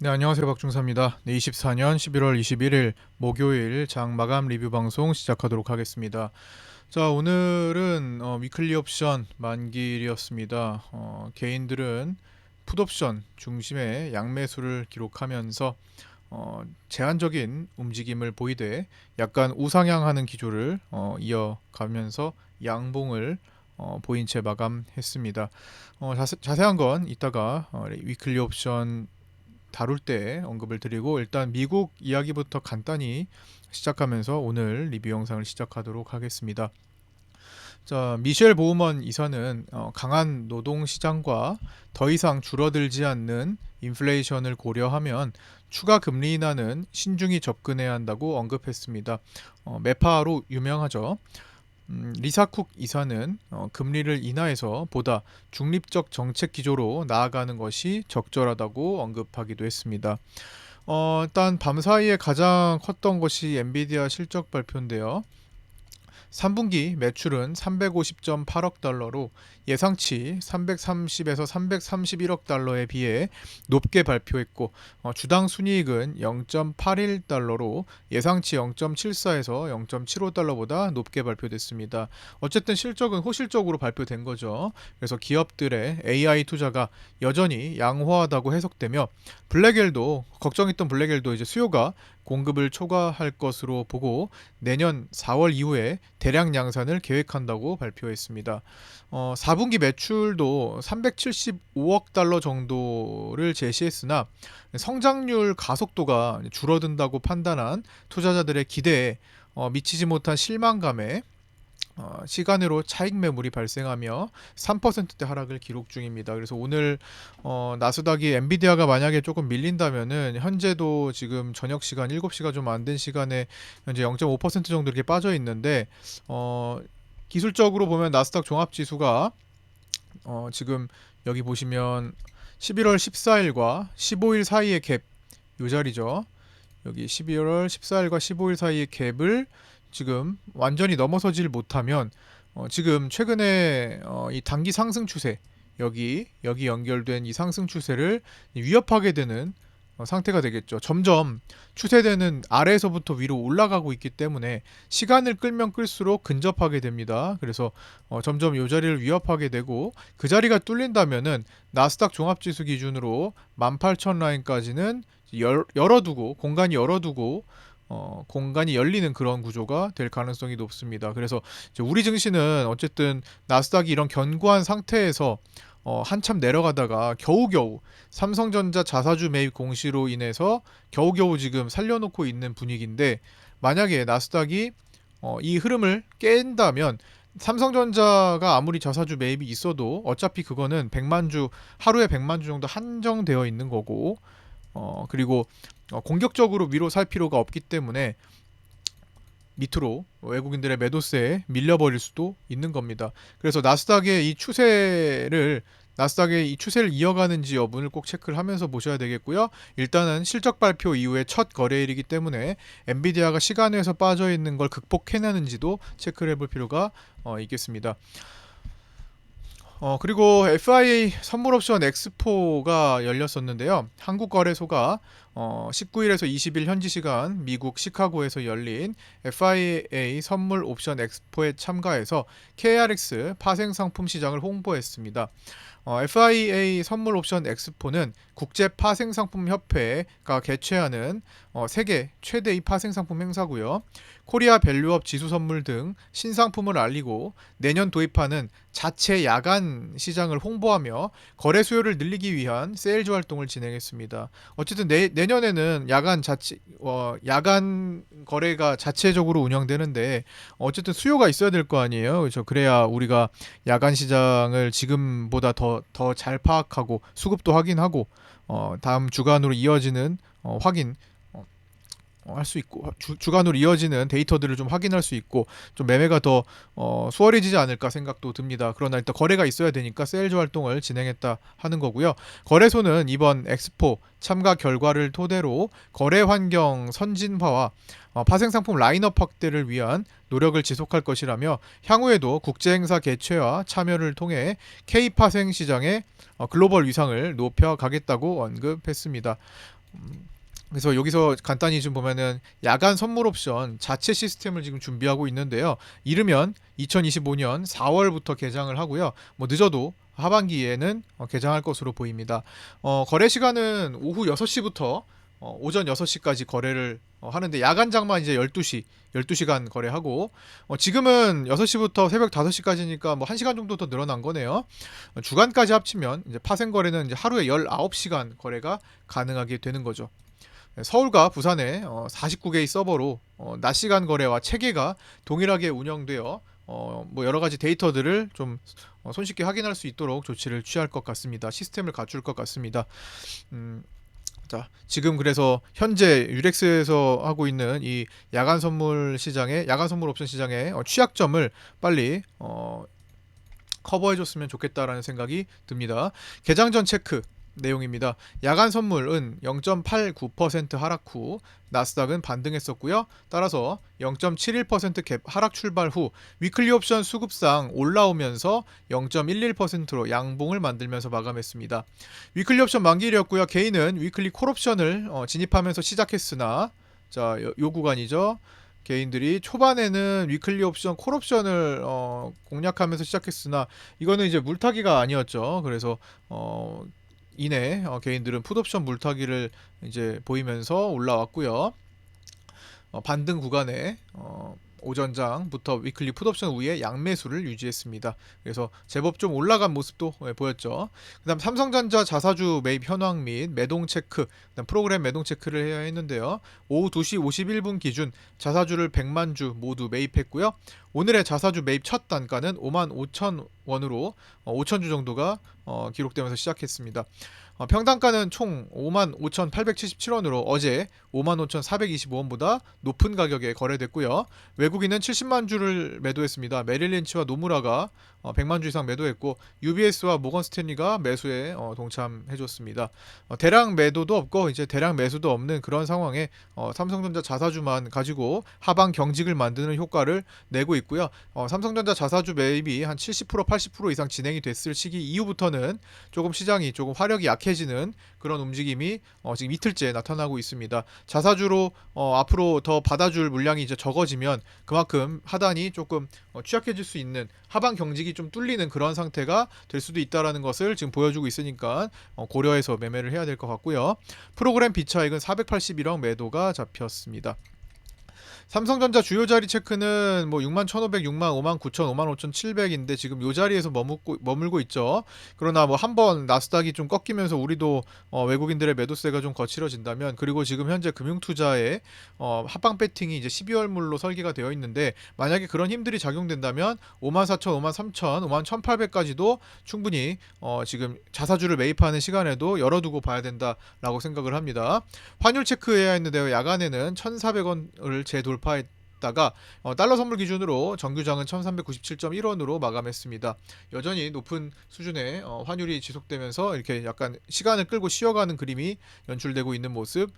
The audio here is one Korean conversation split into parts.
네, 안녕하세요. 박중사입니다. 네, 24년 11월 21일 목요일 장 마감 리뷰 방송 시작하도록 하겠습니다. 자, 오늘은 위클리 옵션 만기일이었습니다. 개인들은 풋옵션 중심의 양매수를 기록하면서 제한적인 움직임을 보이되 약간 우상향하는 기조를 이어가면서 양봉을 보인 채 마감했습니다. 자세한 건 이따가 위클리 옵션 다룰 때 언급을 드리고, 일단 미국 이야기부터 간단히 시작하면서 오늘 리뷰 영상을 시작하도록 하겠습니다. 자, 미셸 보우먼 이사는 강한 노동 시장과 더 이상 줄어들지 않는 인플레이션을 고려하면 추가 금리 인하는 신중히 접근해야 한다고 언급했습니다. 매파로 유명하죠. 리사쿡 이사는 금리를 인하해서 보다 중립적 정책 기조로 나아가는 것이 적절하다고 언급하기도 했습니다. 일단 밤사이에 가장 컸던 것이 엔비디아 실적 발표인데요. 3분기 매출은 350.8억 달러로 예상치 330에서 331억 달러에 비해 높게 발표했고, 주당 순이익은 0.81달러로 예상치 0.74에서 0.75달러보다 높게 발표됐습니다. 어쨌든 실적은 호실적으로 발표된 거죠. 그래서 기업들의 AI 투자가 여전히 양호하다고 해석되며, 블랙엘도 걱정했던 블랙엘도 이제 수요가 공급을 초과할 것으로 보고 내년 4월 이후에 대량 양산을 계획한다고 발표했습니다. 4분기 매출도 375억 달러 정도를 제시했으나 성장률 가속도가 줄어든다고 판단한 투자자들의 기대에 미치지 못한 실망감에 시간으로 차익 매물이 발생하며 3%대 하락을 기록 중입니다. 그래서 오늘 나스닥이 엔비디아가 만약에 조금 밀린다면은 현재도 지금 저녁 시간 7시가 좀 안 된 시간에 현재 0.5% 정도 이렇게 빠져 있는데, 기술적으로 보면 나스닥 종합 지수가 지금 여기 보시면 11월 14일과 15일 사이의 갭, 요 자리죠. 여기 12월 14일과 15일 사이의 갭을 지금 완전히 넘어서질 못하면 지금 최근에 이 단기 상승 추세, 여기 연결된 이 상승 추세를 위협하게 되는 상태가 되겠죠. 점점 추세대는 아래에서부터 위로 올라가고 있기 때문에 시간을 끌면 끌수록 근접하게 됩니다. 그래서 점점 이 자리를 위협하게 되고, 그 자리가 뚫린다면은 나스닥 종합지수 기준으로 18,000 라인까지는 열어두고 공간이 열리는 그런 구조가 될 가능성이 높습니다. 그래서 우리 증시는 어쨌든 나스닥이 이런 견고한 상태에서 한참 내려가다가 겨우겨우 삼성전자 자사주 매입 공시로 인해서 겨우겨우 지금 살려놓고 있는 분위기인데, 만약에 나스닥이 이 흐름을 깬다면 삼성전자가 아무리 자사주 매입이 있어도 어차피 그거는 100만 주, 하루에 100만 주 정도 한정되어 있는 거고, 그리고 공격적으로 위로 살 필요가 없기 때문에 밑으로 외국인들의 매도세에 밀려버릴 수도 있는 겁니다. 그래서 나스닥의 이 추세를 이어가는지 여부를 꼭 체크를 하면서 보셔야 되겠고요. 일단은 실적 발표 이후에 첫 거래일이기 때문에 엔비디아가 시간에서 빠져 있는 걸 극복해내는지도 체크를 해볼 필요가 있겠습니다. 그리고 FIA 선물 옵션 엑스포가 열렸었는데요. 한국거래소가 19일에서 20일 현지 시간 미국 시카고에서 열린 FIA 선물 옵션 엑스포에 참가해서 KRX 파생 상품 시장을 홍보했습니다. FIA 선물 옵션 엑스포는 국제 파생 상품 협회가 개최하는 세계 최대의 파생 상품 행사고요. 코리아 밸류업 지수 선물 등 신상품을 알리고 내년 도입하는 자체 야간 시장을 홍보하며 거래 수요를 늘리기 위한 세일즈 활동을 진행했습니다. 어쨌든 내년에는 야간 거래가 자체적으로 운영되는데, 어쨌든 수요가 있어야 될 거 아니에요. 그렇죠. 그래야 우리가 야간 시장을 지금보다 더 잘 파악하고 수급도 확인하고 다음 주간으로 이어지는 확인 할 수 있고, 주간으로 이어지는 데이터들을 좀 확인할 수 있고, 좀 매매가 더 수월해지지 않을까 생각도 듭니다. 그러나 일단 거래가 있어야 되니까 세일즈 활동을 진행했다 하는 거고요. 거래소는 이번 엑스포 참가 결과를 토대로 거래 환경 선진화와 파생 상품 라인업 확대를 위한 노력을 지속할 것이라며, 향후에도 국제 행사 개최와 참여를 통해 K 파생 시장의 글로벌 위상을 높여가겠다고 언급했습니다. 그래서 여기서 간단히 좀 보면은 야간 선물 옵션 자체 시스템을 지금 준비하고 있는데요. 이르면 2025년 4월부터 개장을 하고요. 뭐 늦어도 하반기에는 개장할 것으로 보입니다. 거래 시간은 오후 6시부터 오전 6시까지 거래를 하는데 야간장만 이제 12시간 거래하고 지금은 6시부터 새벽 5시까지니까 뭐 1시간 정도 더 늘어난 거네요. 주간까지 합치면 이제 파생 거래는 이제 하루에 19시간 거래가 가능하게 되는 거죠. 서울과 부산의 49개의 서버로 낮 시간 거래와 체계가 동일하게 운영되어 뭐 여러 가지 데이터들을 좀 손쉽게 확인할 수 있도록 조치를 취할 것 같습니다. 시스템을 갖출 것 같습니다. 자, 지금 그래서 현재 유렉스에서 하고 있는 이 야간 선물 시장의 야간 선물 옵션 시장의 취약점을 빨리 커버해줬으면 좋겠다라는 생각이 듭니다. 개장 전 체크 내용입니다. 야간 선물은 0.89% 하락 후 나스닥은 반등했었고요. 따라서 0.71% 갭 하락 출발 후 위클리 옵션 수급상 올라오면서 0.11%로 양봉을 만들면서 마감했습니다. 위클리 옵션 만기일이었고요. 개인은 위클리 콜 옵션을 진입하면서 시작했으나 자, 요 구간이죠. 개인들이 초반에는 위클리 옵션, 콜 옵션을 공략하면서 시작했으나 이거는 이제 물타기가 아니었죠. 그래서 이내 개인들은 풋옵션 물타기를 이제 보이면서 올라왔고요. 반등 구간에 오전장부터 위클리 풋옵션 위에 양매수를 유지했습니다. 그래서 제법 좀 올라간 모습도 보였죠. 그다음 삼성전자 자사주 매입 현황 및 매동 체크, 그다음 프로그램 매동 체크를 해야 했는데요. 오후 2시 51분 기준 자사주를 100만 주 모두 매입했고요. 오늘의 자사주 매입 첫 단가는 5만 5천 원으로 5천 주 정도가 기록되면서 시작했습니다. 평단가는 총 55,877원으로 어제 55,425원보다 높은 가격에 거래됐고요. 외국인은 70만 주를 매도했습니다. 메릴린치와 노무라가 100만 주 이상 매도했고 UBS와 모건 스탠리가 매수에 동참해줬습니다. 대량 매도도 없고 이제 대량 매수도 없는 그런 상황에 삼성전자 자사주만 가지고 하방 경직을 만드는 효과를 내고 있고요. 삼성전자 자사주 매입이 한 70% 80% 이상 진행이 됐을 시기 이후부터는 조금 시장이 조금 화력이 약해지는 그런 움직임이 지금 이틀째 나타나고 있습니다. 자사주로 앞으로 더 받아줄 물량이 이제 적어지면 그만큼 하단이 조금 취약해질 수 있는 하방 경직이 좀 뚫리는 그런 상태가 될 수도 있다라는 것을 지금 보여주고 있으니까 고려해서 매매를 해야 될 것 같고요. 프로그램 비차익은 481억 매도가 잡혔습니다. 삼성전자 주요 자리 체크는 뭐 6만 1,500, 6만 5만 9천, 5만 5,700인데 지금 요 자리에서 머물고 있죠. 그러나 뭐 한번 나스닥이 좀 꺾이면서 우리도 외국인들의 매도세가 좀 거칠어진다면 그리고 지금 현재 금융투자의 합방 배팅이 이제 12월물로 설계가 되어 있는데 만약에 그런 힘들이 작용된다면 5만 4천, 5만 3천, 5만 1,800까지도 충분히 지금 자사주를 매입하는 시간에도 열어두고 봐야 된다라고 생각을 합니다. 환율 체크해야 했는데요. 야간에는 1,400원을 재돌파했다가 달러 선물 기준으로 정규장은 1397.1원으로 마감했습니다. 여전히 높은 수준의 환율이 지속되면서 이렇게 약간 시간을 끌고 쉬어가는 그림이 연출되고 있는 모습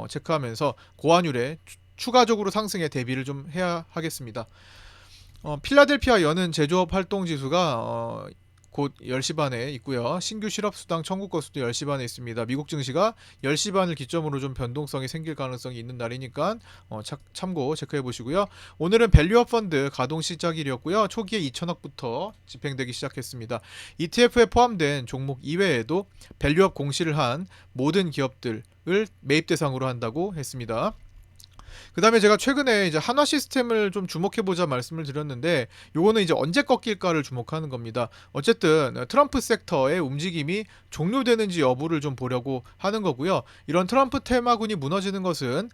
체크하면서 고환율에 추가적으로 상승에 대비를 좀 해야 하겠습니다. 필라델피아 여는 제조업 활동 지수가 곧 10시 반에 있고요. 신규 실업수당 청구 건수도 10시 반에 있습니다. 미국 증시가 10시 반을 기점으로 좀 변동성이 생길 가능성이 있는 날이니까 참고 체크해 보시고요. 오늘은 밸류업 펀드 가동 시작일이었고요. 초기에 2천억부터 집행되기 시작했습니다. ETF에 포함된 종목 이외에도 밸류업 공시를 한 모든 기업들을 매입 대상으로 한다고 했습니다. 그 다음에 제가 최근에 이제 한화 시스템을 좀 주목해보자 말씀을 드렸는데 요거는 이제 언제 꺾일까를 주목하는 겁니다. 어쨌든 트럼프 섹터의 움직임이 종료되는지 여부를 좀 보려고 하는 거고요. 이런 트럼프 테마군이 무너지는 것은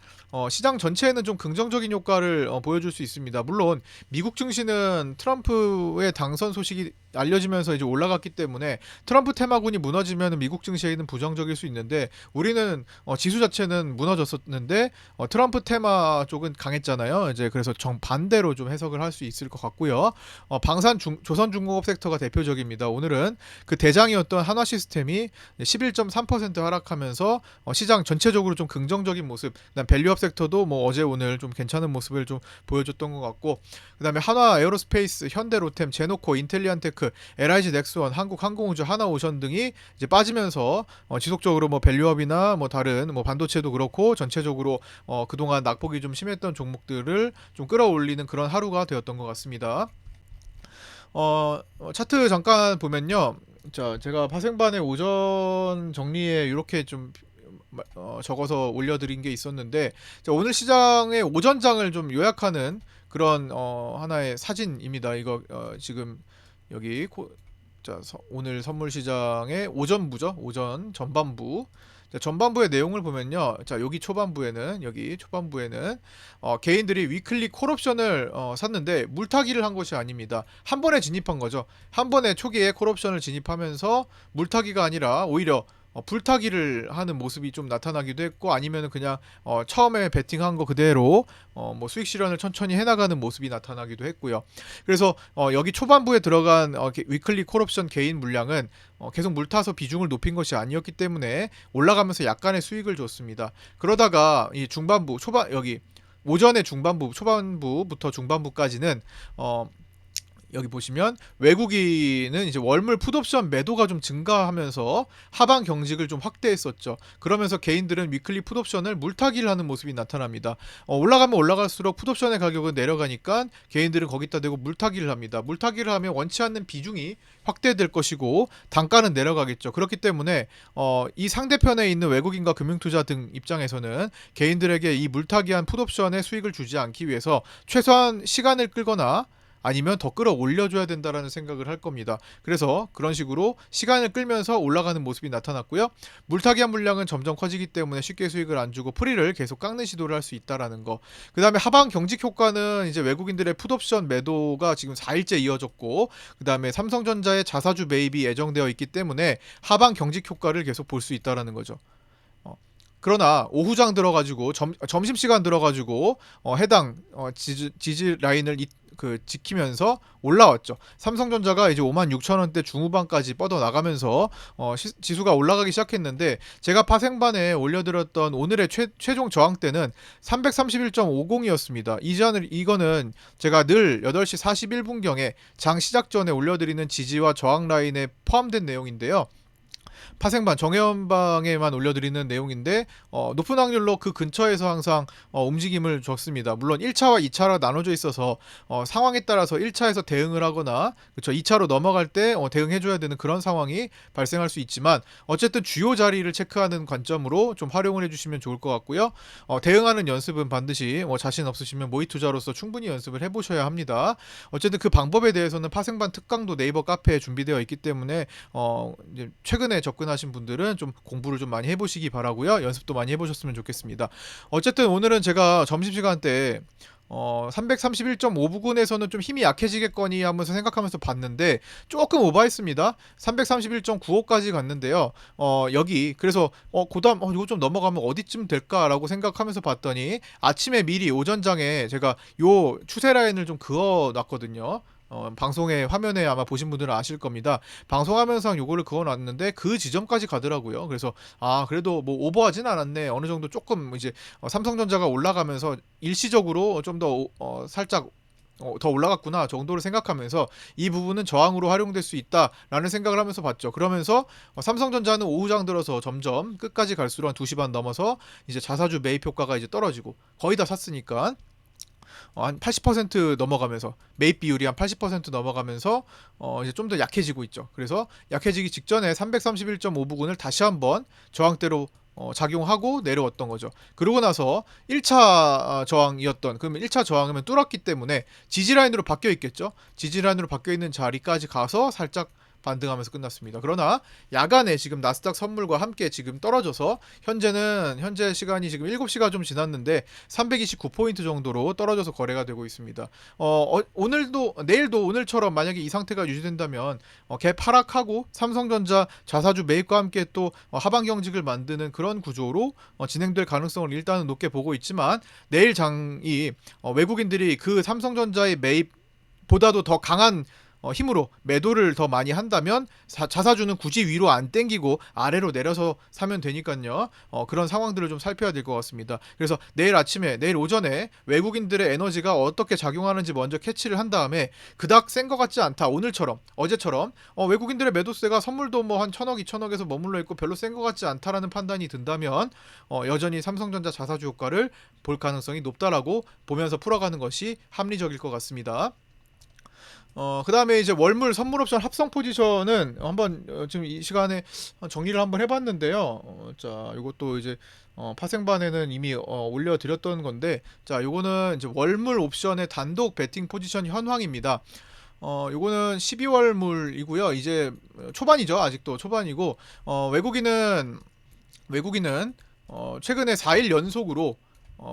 시장 전체에는 좀 긍정적인 효과를 보여줄 수 있습니다. 물론 미국 증시는 트럼프의 당선 소식이 알려지면서 이제 올라갔기 때문에 트럼프 테마군이 무너지면 미국 증시에는 부정적일 수 있는데 우리는 지수 자체는 무너졌었는데 트럼프 테마 후쿠시마 쪽은 강했잖아요. 이제 그래서 정반대로 좀 해석을 할 수 있을 것 같고요. 조선중공업 섹터가 대표적입니다. 오늘은 그 대장이었던 한화 시스템이 11.3% 하락하면서 시장 전체적으로 좀 긍정적인 모습. 그다음 밸류업 섹터도 뭐 어제 오늘 좀 괜찮은 모습을 좀 보여줬던 것 같고, 그다음에 한화 에어로스페이스, 현대로템, 제노코, 인텔리안테크, LIG 넥스원, 한국항공우주, 하나오션 등이 이제 빠지면서 지속적으로 뭐 밸류업이나 뭐 다른 뭐 반도체도 그렇고 전체적으로 그동안 낙폭이 좀 심했던 종목들을 좀 끌어올리는 그런 하루가 되었던 것 같습니다. 차트 잠깐 보면요. 자, 제가 파생반의 오전 정리에 이렇게 좀 적어서 올려드린 게 있었는데, 자, 오늘 시장의 오전장을 좀 요약하는 그런 하나의 사진입니다. 이거 지금 여기 오늘 선물 시장의 오전부죠. 오전 전반부. 자, 전반부의 내용을 보면요. 자, 여기 초반부에는 개인들이 위클리 콜옵션을 샀는데 물타기를 한 것이 아닙니다. 한 번에 진입한 거죠. 한 번에 초기에 콜옵션을 진입하면서 물타기가 아니라 오히려 불타기를 하는 모습이 좀 나타나기도 했고, 아니면 그냥 처음에 베팅한 거 그대로 뭐 수익 실현을 천천히 해나가는 모습이 나타나기도 했고요. 그래서 여기 초반부에 들어간 위클리 콜옵션 개인 물량은 계속 물타서 비중을 높인 것이 아니었기 때문에 올라가면서 약간의 수익을 줬습니다. 그러다가 이 중반부 여기 오전의 중반부 초반부부터 중반부까지는 여기 보시면 외국인은 이제 월물 풋옵션 매도가 좀 증가하면서 하방 경직을 좀 확대했었죠. 그러면서 개인들은 위클리 풋옵션을 물타기를 하는 모습이 나타납니다. 올라가면 올라갈수록 풋옵션의 가격은 내려가니까 개인들은 거기다 대고 물타기를 합니다. 물타기를 하면 원치 않는 비중이 확대될 것이고 단가는 내려가겠죠. 그렇기 때문에 이 상대편에 있는 외국인과 금융투자 등 입장에서는 개인들에게 이 물타기한 풋옵션의 수익을 주지 않기 위해서 최소한 시간을 끌거나 아니면 더 끌어올려줘야 된다라는 생각을 할 겁니다. 그래서 그런 식으로 시간을 끌면서 올라가는 모습이 나타났고요. 물타기한 물량은 점점 커지기 때문에 쉽게 수익을 안 주고 프리를 계속 깎는 시도를 할 수 있다라는 거. 그 다음에 하방 경직 효과는 이제 외국인들의 풋옵션 매도가 지금 4일째 이어졌고, 그 다음에 삼성전자의 자사주 매입이 예정되어 있기 때문에 하방 경직 효과를 계속 볼 수 있다라는 거죠. 그러나 오후장 들어가지고 점심시간 들어가지고 해당 지지 라인을 지키면서 올라왔죠. 삼성전자가 이제 56,000원대 중후반까지 뻗어나가면서 지수가 올라가기 시작했는데, 제가 파생반에 올려드렸던 오늘의 최종 저항대는 331.50이었습니다. 이거는 제가 늘 8시 41분경에 장 시작 전에 올려드리는 지지와 저항 라인에 포함된 내용인데요. 파생반 정해연방에만 올려드리는 내용인데 높은 확률로 그 근처에서 항상 움직임을 줬습니다. 물론 1차와 2차로 나눠져 있어서 상황에 따라서 1차에서 대응을 하거나 그쵸 2차로 넘어갈 때 대응해줘야 되는 그런 상황이 발생할 수 있지만, 어쨌든 주요 자리를 체크하는 관점으로 좀 활용을 해주시면 좋을 것 같고요. 대응하는 연습은 반드시 자신 없으시면 모의 투자로서 충분히 연습을 해보셔야 합니다. 어쨌든 그 방법에 대해서는 파생반 특강도 네이버 카페에 준비되어 있기 때문에 이제 최근에 접근하신 분들은 좀 공부를 좀 많이 해보시기 바라고요. 연습도 많이 해보셨으면 좋겠습니다. 어쨌든 오늘은 제가 점심시간 때 331.5부근에서는 좀 힘이 약해지겠거니 하면서 생각하면서 봤는데 조금 오버했습니다. 331.95까지 갔는데요. 여기 그래서 그다음 이거 좀 넘어가면 어디쯤 될까라고 생각하면서 봤더니 아침에 미리 오전장에 제가 요 추세 라인을 좀 그어놨거든요. 방송의 화면에 아마 보신 분들은 아실 겁니다. 방송하면서 요거를 그어놨는데 그 지점까지 가더라고요. 그래서 그래도 뭐 오버하진 않았네. 어느 정도 조금 이제 삼성전자가 올라가면서 일시적으로 좀 더 살짝 더 올라갔구나 정도를 생각하면서 이 부분은 저항으로 활용될 수 있다라는 생각을 하면서 봤죠. 그러면서 삼성전자는 오후장 들어서 점점 끝까지 갈수록 한 2시 반 넘어서 이제 자사주 매입 효과가 이제 떨어지고 거의 다 샀으니까 한 80% 넘어가면서 매입 비율이 한 80% 넘어가면서 이제 좀 더 약해지고 있죠. 그래서 약해지기 직전에 331.5부근을 다시 한번 저항대로 작용하고 내려왔던 거죠. 그러고 나서 1차 저항이었던, 그러면 1차 저항이면 뚫었기 때문에 지지라인으로 바뀌어 있겠죠. 지지라인으로 바뀌어 있는 자리까지 가서 살짝 반등하면서 끝났습니다. 그러나 야간에 지금 나스닥 선물과 함께 지금 떨어져서 현재 시간이 지금 7시가 좀 지났는데 329포인트 정도로 떨어져서 거래가 되고 있습니다. 오늘도 내일도 오늘처럼 만약에 이 상태가 유지된다면 갭 하락하고 삼성전자 자사주 매입과 함께 또 하방 경직을 만드는 그런 구조로 진행될 가능성을 일단은 높게 보고 있지만 내일 장이 외국인들이 그 삼성전자의 매입보다도 더 강한 힘으로 매도를 더 많이 한다면 자사주는 굳이 위로 안 땡기고 아래로 내려서 사면 되니까요. 그런 상황들을 좀 살펴야 될 것 같습니다. 그래서 내일 오전에 외국인들의 에너지가 어떻게 작용하는지 먼저 캐치를 한 다음에 그닥 센 것 같지 않다. 오늘처럼 어제처럼 외국인들의 매도세가 선물도 뭐 한 1,000억 2,000억에서 머물러 있고 별로 센 것 같지 않다라는 판단이 든다면 여전히 삼성전자 자사주 효과를 볼 가능성이 높다라고 보면서 풀어가는 것이 합리적일 것 같습니다. 그 다음에 이제 월물 선물 옵션 합성 포지션은 한번 지금 이 시간에 정리를 한번 해봤는데요. 자, 이것도 이제 파생반에는 이미 올려드렸던 건데, 자, 요거는 이제 월물 옵션의 단독 베팅 포지션 현황입니다. 요거는 12월물이고요. 이제 초반이죠. 아직도 초반이고, 외국인은 최근에 4일 연속으로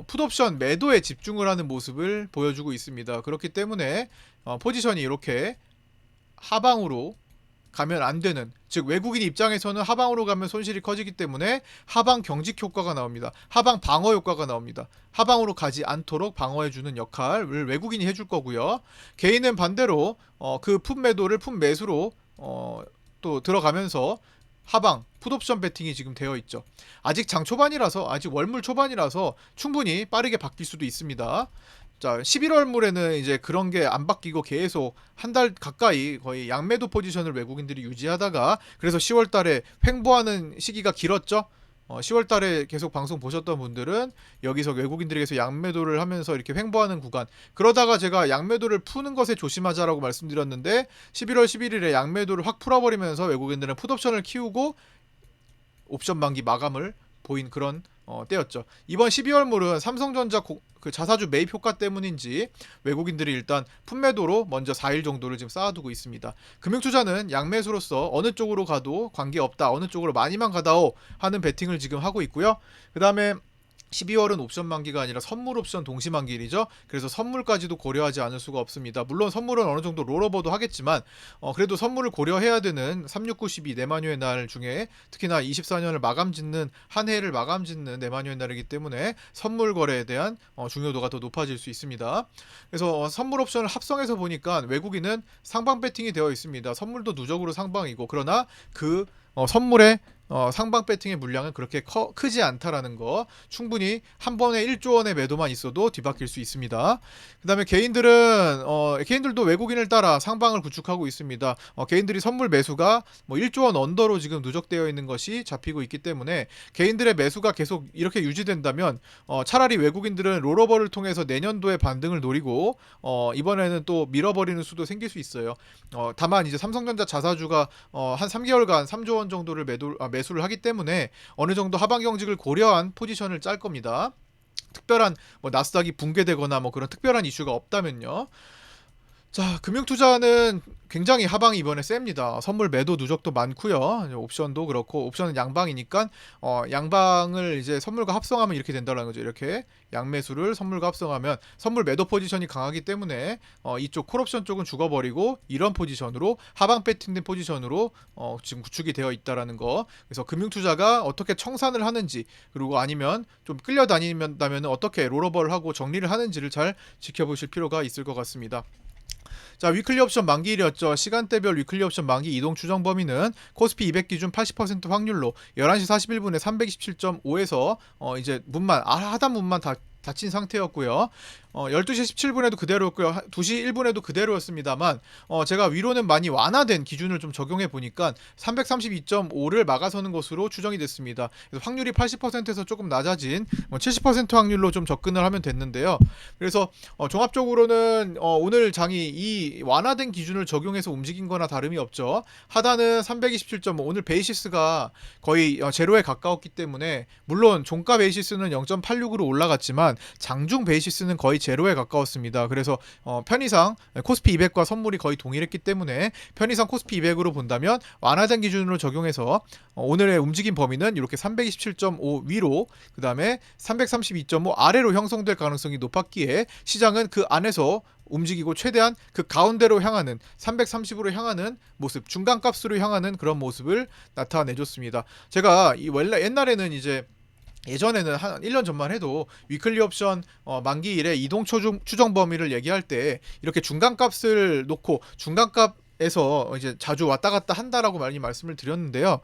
풋옵션 매도에 집중을 하는 모습을 보여주고 있습니다. 그렇기 때문에 포지션이 이렇게 하방으로 가면 안 되는, 즉 외국인 입장에서는 하방으로 가면 손실이 커지기 때문에 하방 경직 효과가 나옵니다. 하방 방어 효과가 나옵니다. 하방으로 가지 않도록 방어해주는 역할을 외국인이 해줄 거고요. 개인은 반대로 그 풋 매도를 풋 매수로 또 들어가면서 하방 풋옵션 베팅이 지금 되어 있죠. 아직 장 초반이라서, 아직 월물 초반이라서 충분히 빠르게 바뀔 수도 있습니다. 자, 11월물에는 이제 그런 게 안 바뀌고 계속 한 달 가까이 거의 양매도 포지션을 외국인들이 유지하다가, 그래서 10월 달에 횡보하는 시기가 길었죠. 10월 달에 계속 방송 보셨던 분들은 여기서 외국인들에게서 양매도를 하면서 이렇게 횡보하는 구간, 그러다가 제가 양매도를 푸는 것에 조심하자라고 말씀드렸는데 11월 11일에 양매도를 확 풀어버리면서 외국인들은 풋옵션을 키우고 옵션 만기 마감을 보인 그런 때였죠. 이번 12월물은 삼성전자 그 자사주 매입 효과 때문인지 외국인들이 일단 풋매도로 먼저 4일 정도를 지금 쌓아두고 있습니다. 금융투자는 양매수로서 어느 쪽으로 가도 관계없다, 어느 쪽으로 많이만 가다오 하는 베팅을 지금 하고 있고요. 그 다음에 12월은 옵션 만기가 아니라 선물 옵션 동시 만기일이죠. 그래서 선물까지도 고려하지 않을 수가 없습니다. 물론 선물은 어느 정도 롤오버도 하겠지만 그래도 선물을 고려해야 되는 36912 내만휴의 날 중에 특히나 24년을 마감짓는, 한 해를 마감짓는 내만휴의 날이기 때문에 선물 거래에 대한 중요도가 더 높아질 수 있습니다. 그래서 선물 옵션을 합성해서 보니까 외국인은 상방 배팅이 되어 있습니다. 선물도 누적으로 상방이고, 그러나 그 선물의 상방 배팅의 물량은 그렇게 크지 않다라는 거, 충분히 한 번에 1조 원의 매도만 있어도 뒤바뀔 수 있습니다. 그 다음에 개인들도 외국인을 따라 상방을 구축하고 있습니다. 개인들이 선물 매수가 뭐 1조 원 언더로 지금 누적되어 있는 것이 잡히고 있기 때문에 개인들의 매수가 계속 이렇게 유지된다면 차라리 외국인들은 롤오버를 통해서 내년도에 반등을 노리고 이번에는 또 밀어버리는 수도 생길 수 있어요. 다만 이제 삼성전자 자사주가 한 3개월간 3조 원 정도를 매수를 하기 때문에 어느 정도 하방 경직을 고려한 포지션을 짤 겁니다. 특별한 뭐 나스닥이 붕괴되거나 뭐 그런 특별한 이슈가 없다면요. 자, 금융투자는 굉장히 하방이 이번에 셉니다. 선물 매도 누적도 많고요. 옵션도 그렇고, 옵션은 양방이니까 양방을 이제 선물과 합성하면 이렇게 된다는 거죠. 이렇게 양매수를 선물과 합성하면 선물 매도 포지션이 강하기 때문에 이쪽 콜옵션 쪽은 죽어버리고 이런 포지션으로 하방 배팅된 포지션으로 지금 구축이 되어 있다라는 거. 그래서 금융투자가 어떻게 청산을 하는지, 그리고 아니면 좀 끌려다닌다면 어떻게 롤오버를 하고 정리를 하는지를 잘 지켜보실 필요가 있을 것 같습니다. 자, 위클리 옵션 만기일이었죠. 시간대별 위클리 옵션 만기 이동 추정 범위는 코스피 200 기준 80% 확률로 11시 41분에 327.5에서 이제 하단 문만 닫힌 상태였고요. 12시 17분에도 그대로였고요. 2시 1분에도 그대로였습니다만 제가 위로는 많이 완화된 기준을 좀 적용해 보니까 332.5를 막아서는 것으로 추정이 됐습니다. 그래서 확률이 80%에서 조금 낮아진 70% 확률로 좀 접근을 하면 됐는데요. 그래서 종합적으로는 오늘 장이 이 완화된 기준을 적용해서 움직인 거나 다름이 없죠. 하단은 327.5, 오늘 베이시스가 거의 제로에 가까웠기 때문에, 물론 종가 베이시스는 0.86으로 올라갔지만 보면 장중 베이시스는 거의 제로에 가까웠습니다. 그래서 편의상 코스피 200과 선물이 거의 동일했기 때문에 편의상 코스피 200으로 본다면 완화된 기준으로 적용해서 오늘의 움직임 범위는 이렇게 327.5 위로 그 다음에 332.5 아래로 형성될 가능성이 높았기에 시장은 그 안에서 움직이고 최대한 그 가운데로 향하는 330으로 향하는 모습, 중간값으로 향하는 그런 모습을 나타내줬습니다. 제가 원래 옛날에는 이제 예전에는 한 1년 전만 해도 위클리 옵션 만기일에 이동 추정 범위를 얘기할 때 이렇게 중간값을 놓고 중간값에서 이제 자주 왔다 갔다 한다라고 많이 말씀을 드렸는데요.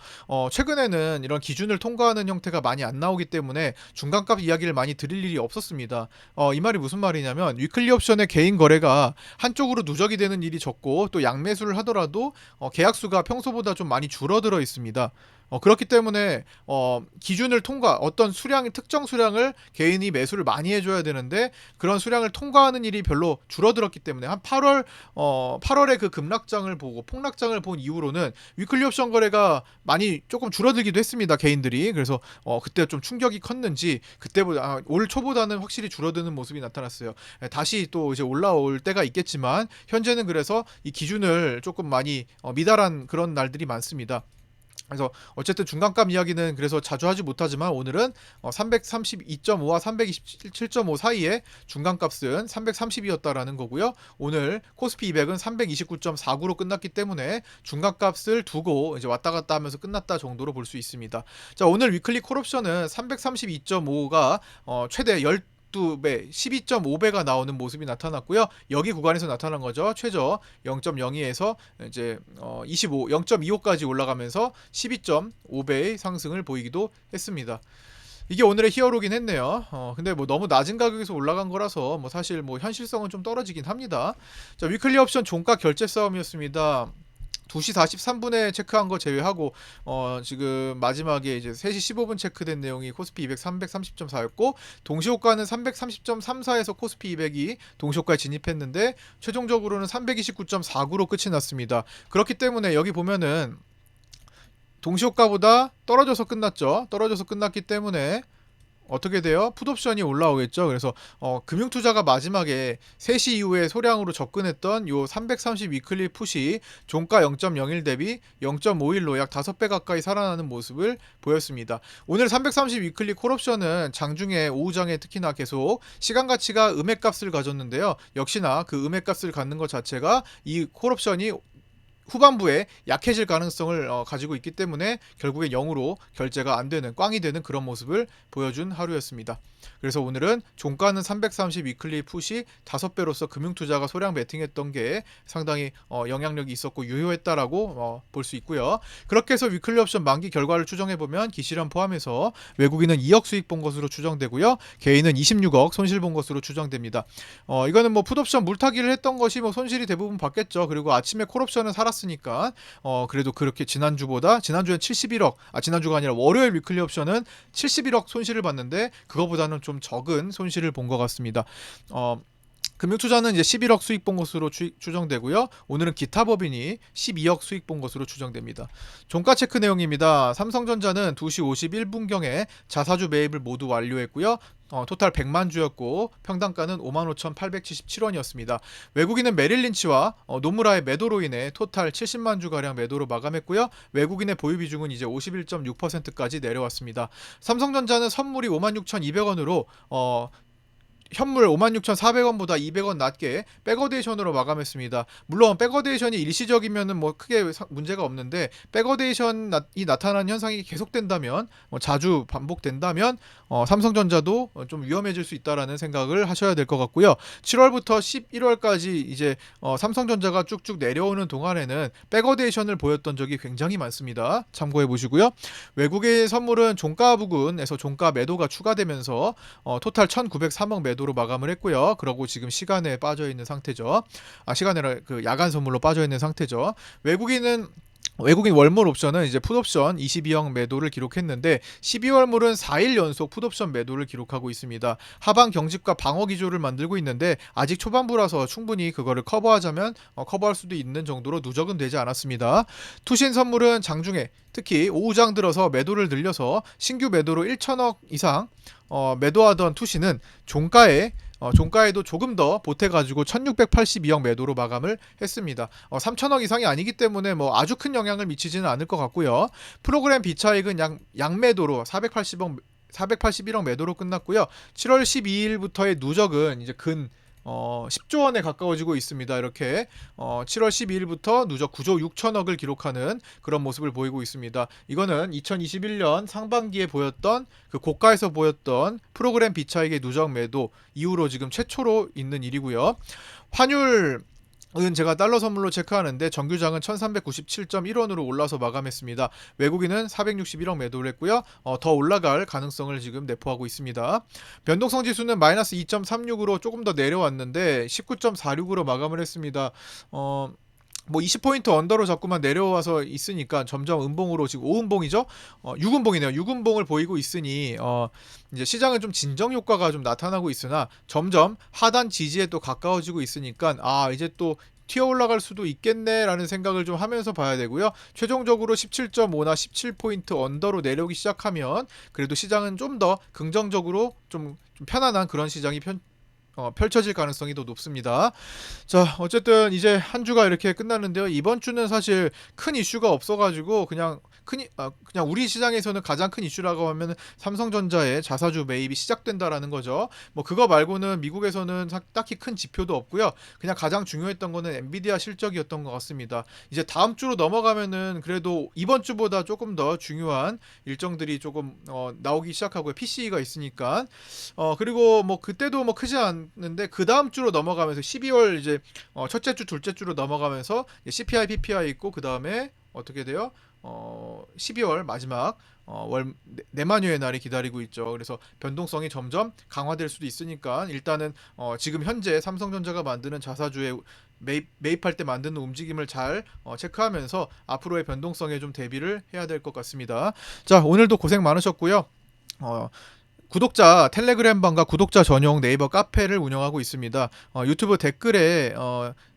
최근에는 이런 기준을 통과하는 형태가 많이 안 나오기 때문에 중간값 이야기를 많이 드릴 일이 없었습니다. 이 말이 무슨 말이냐면 위클리 옵션의 개인 거래가 한쪽으로 누적이 되는 일이 적고 또 양매수를 하더라도 계약수가 평소보다 좀 많이 줄어들어 있습니다. 그렇기 때문에 기준을 통과 어떤 특정 수량을 개인이 매수를 많이 해줘야 되는데 그런 수량을 통과하는 일이 별로 줄어들었기 때문에 한 8월에 그 급락장을 보고 폭락장을 본 이후로는 위클리 옵션 거래가 많이 조금 줄어들기도 했습니다. 개인들이. 그래서 그때 좀 충격이 컸는지 그때보다 올 초보다는 확실히 줄어드는 모습이 나타났어요. 다시 또 이제 올라올 때가 있겠지만 현재는 그래서 이 기준을 조금 많이 미달한 그런 날들이 많습니다. 그래서 어쨌든 중간값 이야기는 그래서 자주 하지 못하지만 오늘은 332.5와 327.5 사이에 중간값은 330이었다라는 거고요. 오늘 코스피 200은 329.49로 끝났기 때문에 중간값을 두고 이제 왔다 갔다 하면서 끝났다 정도로 볼 수 있습니다. 자, 오늘 위클리 콜옵션은 332.5가 최대 12배, 12.5배가 나오는 모습이 나타났고요. 여기 구간에서 나타난 거죠. 최저 0.02에서 이제 0.25까지 올라가면서 12.5배의 상승을 보이기도 했습니다. 이게 오늘의 히어로긴 했네요. 근데 뭐 너무 낮은 가격에서 올라간 거라서 뭐 사실 뭐 현실성은 좀 떨어지긴 합니다. 자, 위클리 옵션 종가 결제 싸움이었습니다. 2시 43분에 체크한 거 제외하고 지금 마지막에 이제 3시 15분 체크된 내용이 코스피 200 330.4였고 동시호가는 330.34에서 코스피 200이 동시호가에 진입했는데 최종적으로는 329.49로 끝이 났습니다. 그렇기 때문에 여기 보면은 동시호가보다 떨어져서 끝났죠. 떨어져서 끝났기 때문에 어떻게 돼요? 풋옵션이 올라오겠죠. 그래서 금융투자가 마지막에 3시 이후에 소량으로 접근했던 요 330 위클리 풋이 종가 0.01 대비 0.51로 약 5배 가까이 살아나는 모습을 보였습니다. 오늘 330 위클리 콜옵션은 장중에 오후장에 특히나 계속 시간 가치가 음액값을 가졌는데요. 역시나 그 음액값을 갖는 것 자체가 이 콜옵션이 후반부에 약해질 가능성을 가지고 있기 때문에 결국에 0으로 결제가 안 되는 꽝이 되는 그런 모습을 보여준 하루였습니다. 그래서 오늘은 종가는 330 위클리 풋이 5배로서 금융투자가 소량 베팅했던 게 상당히 영향력이 있었고 유효했다라고 볼 수 있고요. 그렇게 해서 위클리 옵션 만기 결과를 추정해보면 기실현 포함해서 외국인은 2억 수익 본 것으로 추정되고요. 개인은 26억 손실 본 것으로 추정됩니다. 이거는 뭐 풋옵션 물타기를 했던 것이 뭐 손실이 대부분 봤겠죠. 그리고 아침에 콜옵션은 살았으니까 그래도 그렇게 지난주는 71억 지난주가 아니라 월요일 위클리 옵션은 71억 손실을 봤는데 그거보다는 좀 적은 손실을 본 것 같습니다. 금융투자는 이제 11억 수익 본 것으로 추정되고요. 오늘은 기타 법인이 12억 수익 본 것으로 추정됩니다. 종가 체크 내용입니다. 삼성전자는 2시 51분경에 자사주 매입을 모두 완료했고요. 토탈 100만 주였고 평단가는 55,877원이었습니다. 외국인은 메릴린치와 노무라의 매도로 인해 토탈 70만 주가량 매도로 마감했고요. 외국인의 보유 비중은 이제 51.6%까지 내려왔습니다. 삼성전자는 선물이 56,200원으로 현물 56,400원보다 200원 낮게 백어데이션으로 마감했습니다. 물론 백어데이션이 일시적이면은 뭐 크게 문제가 없는데 백어데이션이 나타나는 현상이 계속된다면 자주 반복된다면 삼성전자도 좀 위험해질 수 있다라는 생각을 하셔야 될 것 같고요. 7월부터 11월까지 이제 삼성전자가 쭉쭉 내려오는 동안에는 백어데이션을 보였던 적이 굉장히 많습니다. 참고해 보시고요. 외국의 선물은 종가 부근에서 종가 매도가 추가되면서 토탈 1,903억 매도 로 마감을 했고요. 그러고 지금 시간에 빠져 있는 상태죠. 시간에 그 야간 선물로 빠져 있는 상태죠. 외국인은 외국인 월물 옵션은 이제 풋옵션 22억 매도를 기록했는데 12월물은 4일 연속 풋옵션 매도를 기록하고 있습니다. 하방 경직과 방어 기조를 만들고 있는데 아직 초반부라서 충분히 그거를 커버하자면 커버할 수도 있는 정도로 누적은 되지 않았습니다. 투신 선물은 장중에 특히 오후장 들어서 매도를 늘려서 신규 매도로 1천억 이상 매도하던 투신은 종가에도 조금 더 보태가지고 1682억 매도로 마감을 했습니다. 3천억 이상이 아니기 때문에 뭐 아주 큰 영향을 미치지는 않을 것 같고요. 프로그램 비차익은 양매도로 481억 매도로 끝났고요. 7월 12일부터의 누적은 이제 10조 원에 가까워지고 있습니다. 이렇게 7월 12일부터 누적 9조 6천억을 기록하는 그런 모습을 보이고 있습니다. 이거는 2021년 상반기에 보였던 그 고가에서 보였던 프로그램 비차익의 누적 매도 이후로 지금 최초로 있는 일이고요. 환율 은 제가 달러 선물로 체크하는데 정규장은 1397.1원으로 올라서 마감했습니다. 외국인은 461억 매도를 했고요. 더 올라갈 가능성을 지금 내포하고 있습니다. 변동성 지수는 마이너스 2.36으로 조금 더 내려왔는데 19.46으로 마감을 했습니다. 뭐 20포인트 언더로 자꾸만 내려와서 있으니까 점점 음봉으로 지금 5음봉이죠? 6음봉이네요. 6음봉을 보이고 있으니 이제 시장은 좀 진정 효과가 좀 나타나고 있으나 점점 하단 지지에 또 가까워지고 있으니까 이제 또 튀어 올라갈 수도 있겠네라는 생각을 좀 하면서 봐야 되고요. 최종적으로 17.5나 17포인트 언더로 내려오기 시작하면 그래도 시장은 좀 더 긍정적으로 좀 편안한 그런 시장이 펼쳐질 가능성이 더 높습니다. 자, 어쨌든 이제 한 주가 이렇게 끝났는데요. 이번 주는 사실 큰 이슈가 없어가지고 그냥 우리 시장에서는 가장 큰 이슈라고 하면 삼성전자의 자사주 매입이 시작된다라는 거죠. 뭐 그거 말고는 미국에서는 딱히 큰 지표도 없고요. 그냥 가장 중요했던 거는 엔비디아 실적이었던 것 같습니다. 이제 다음 주로 넘어가면은 그래도 이번 주보다 조금 더 중요한 일정들이 조금 나오기 시작하고요. PC가 있으니까. 그리고 뭐 그때도 뭐 크지 않는데 그 다음 주로 넘어가면서 12월 이제 첫째 주, 둘째 주로 넘어가면서 CPI, PPI 있고 그 다음에 어떻게 돼요? 12월 마지막 월 내만휴의 날이 기다리고 있죠. 그래서 변동성이 점점 강화될 수도 있으니까 일단은 지금 현재 삼성전자가 만드는 자사주에 매입할 때 만드는 움직임을 잘 체크하면서 앞으로의 변동성에 좀 대비를 해야 될 것 같습니다. 자, 오늘도 고생 많으셨고요. 구독자 텔레그램방과 구독자 전용 네이버 카페를 운영하고 있습니다. 유튜브 댓글에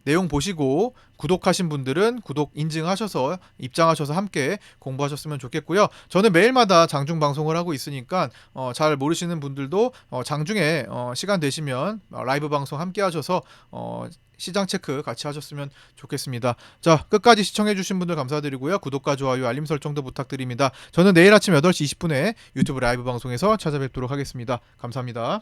내용 보시고 구독하신 분들은 구독 인증하셔서 입장하셔서 함께 공부하셨으면 좋겠고요. 저는 매일마다 장중 방송을 하고 있으니까 잘 모르시는 분들도 장중에 시간 되시면 라이브 방송 함께 하셔서 시장 체크 같이 하셨으면 좋겠습니다. 자, 끝까지 시청해주신 분들 감사드리고요. 구독과 좋아요, 알림 설정도 부탁드립니다. 저는 내일 아침 8시 20분에 유튜브 라이브 방송에서 찾아뵙도록 하겠습니다. 감사합니다.